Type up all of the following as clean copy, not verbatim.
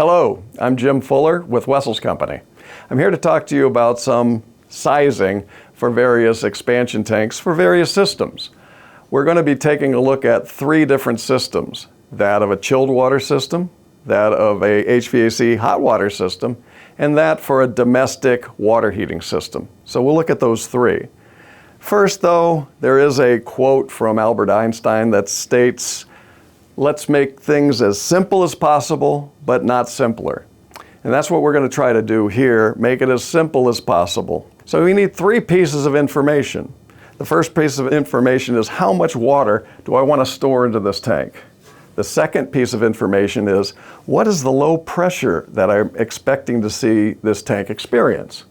Hello, I'm Jim Fuller with Wessels Company. I'm here to talk to you about some sizing for various expansion tanks for various systems. We're going to be taking a look at three different systems: that of a chilled water system, that of a HVAC hot water system, and that for a domestic water heating system. So we'll look at those three. First though, there is a quote from Albert Einstein that states, "Let's make things as simple as possible, but not simpler." And that's what we're going to try to do here, make it as simple as possible. So we need three pieces of information. The first piece of information is, how much water do I want to store into this tank? The second piece of information is, what is the low pressure that I'm expecting to see this tank experience?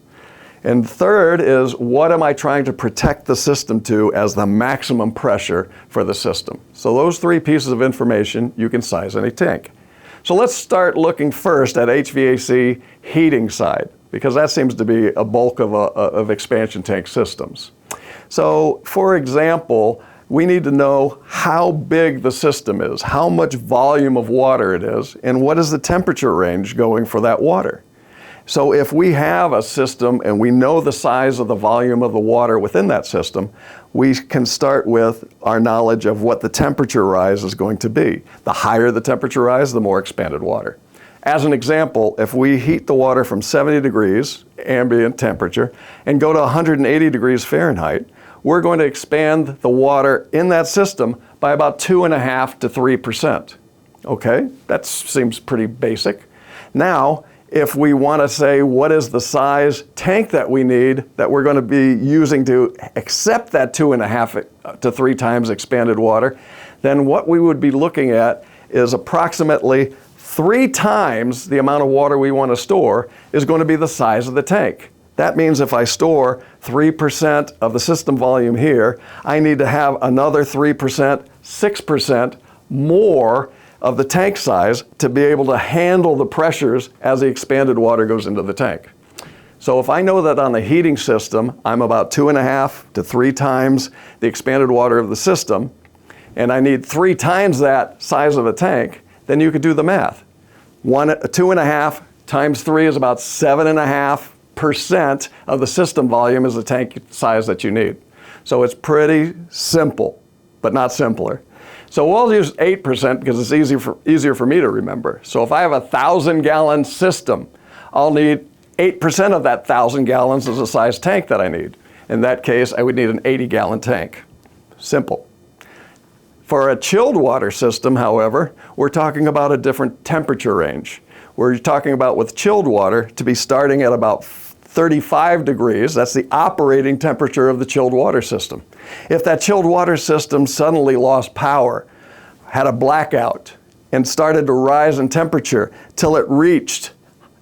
And third is, what am I trying to protect the system to as the maximum pressure for the system? So those three pieces of information, you can size any tank. So let's start looking first at HVAC heating side, because that seems to be a bulk of expansion tank systems. So for example, we need to know how big the system is, how much volume of water it is, and what is the temperature range going for that water. So if we have a system and we know the size of the volume of the water within that system, we can start with our knowledge of what the temperature rise is going to be. The higher the temperature rise, the more expanded water. As an example, if we heat the water from 70 degrees ambient temperature and go to 180 degrees Fahrenheit, we're going to expand the water in that system by about 2.5 to 3%. Okay, that seems pretty basic. Now, if we want to say what is the size tank that we need that we're going to be using to accept that 2.5 to 3 times expanded water, then what we would be looking at is approximately 3 times the amount of water we want to store is going to be the size of the tank. That means if I store 3% of the system volume here, I need to have another 3%, 6% more of the tank size to be able to handle the pressures as the expanded water goes into the tank. So if I know that on the heating system, I'm about 2.5 to 3 times the expanded water of the system, and I need 3 times that size of a tank, then you could do the math. 2.5 times 3 is about 7.5% of the system volume is the tank size that you need. So it's pretty simple, but not simpler. So we'll use 8% because it's easier for me to remember. So if I have a 1,000-gallon system, I'll need 8% of that 1,000 gallons as the size tank that I need. In that case, I would need an 80-gallon tank. Simple. For a chilled water system, however, we're talking about a different temperature range. We're talking about, with chilled water, to be starting at about 35 degrees. That's the operating temperature of the chilled water system. If that chilled water system suddenly lost power, had a blackout, and started to rise in temperature till it reached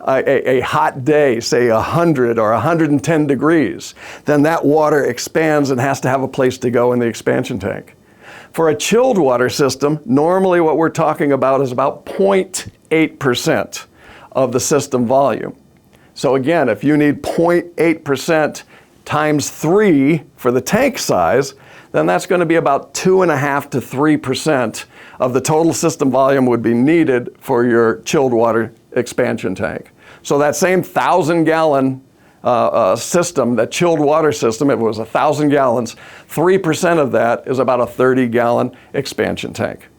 a hot day, say 100 or 110 degrees, then that water expands and has to have a place to go in the expansion tank. For a chilled water system, normally what we're talking about is about 0.8% of the system volume. So again, if you need 0.8% times 3 for the tank size, then that's going to be about 2.5 to 3% of the total system volume would be needed for your chilled water expansion tank. So that same 1,000-gallon system, that chilled water system, if it was 1,000 gallons, 3% of that is about a 30-gallon expansion tank.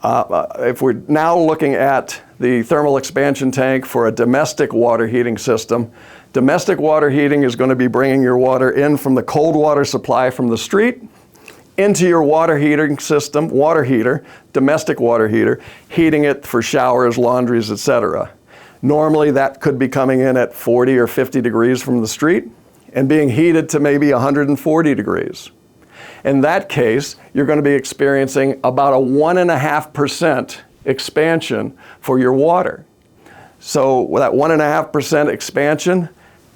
If we're now looking at the thermal expansion tank for a domestic water heating system, domestic water heating is going to be bringing your water in from the cold water supply from the street into your water heating system, water heater, domestic water heater, heating it for showers, laundries, etc. Normally that could be coming in at 40 or 50 degrees from the street and being heated to maybe 140 degrees. In that case, you're going to be experiencing about a 1.5% expansion for your water. So with that 1.5% expansion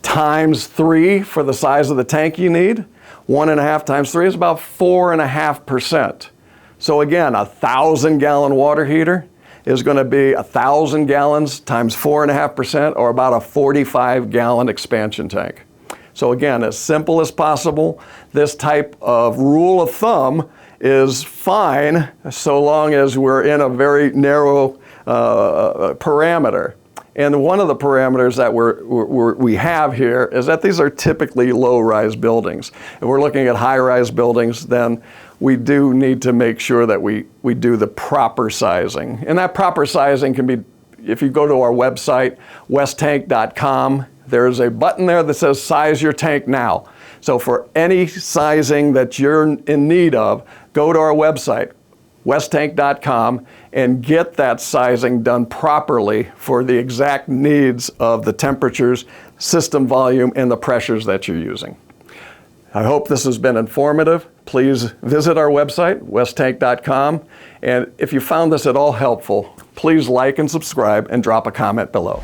times 3 for the size of the tank you need, 1.5 times 3 is about 4.5%. So again, a 1,000-gallon water heater is going to be 1,000 gallons times 4.5%, or about a 45-gallon expansion tank. So again, as simple as possible, this type of rule of thumb is fine so long as we're in a very narrow parameter. And one of the parameters that we have here is that these are typically low-rise buildings. If we're looking at high-rise buildings, then we do need to make sure that we do the proper sizing. And that proper sizing can be, if you go to our website, westtank.com, there's a button there that says size your tank now. So for any sizing that you're in need of, go to our website, westtank.com, and get that sizing done properly for the exact needs of the temperatures, system volume, and the pressures that you're using. I hope this has been informative. Please visit our website, westtank.com, and if you found this at all helpful, please like and subscribe and drop a comment below.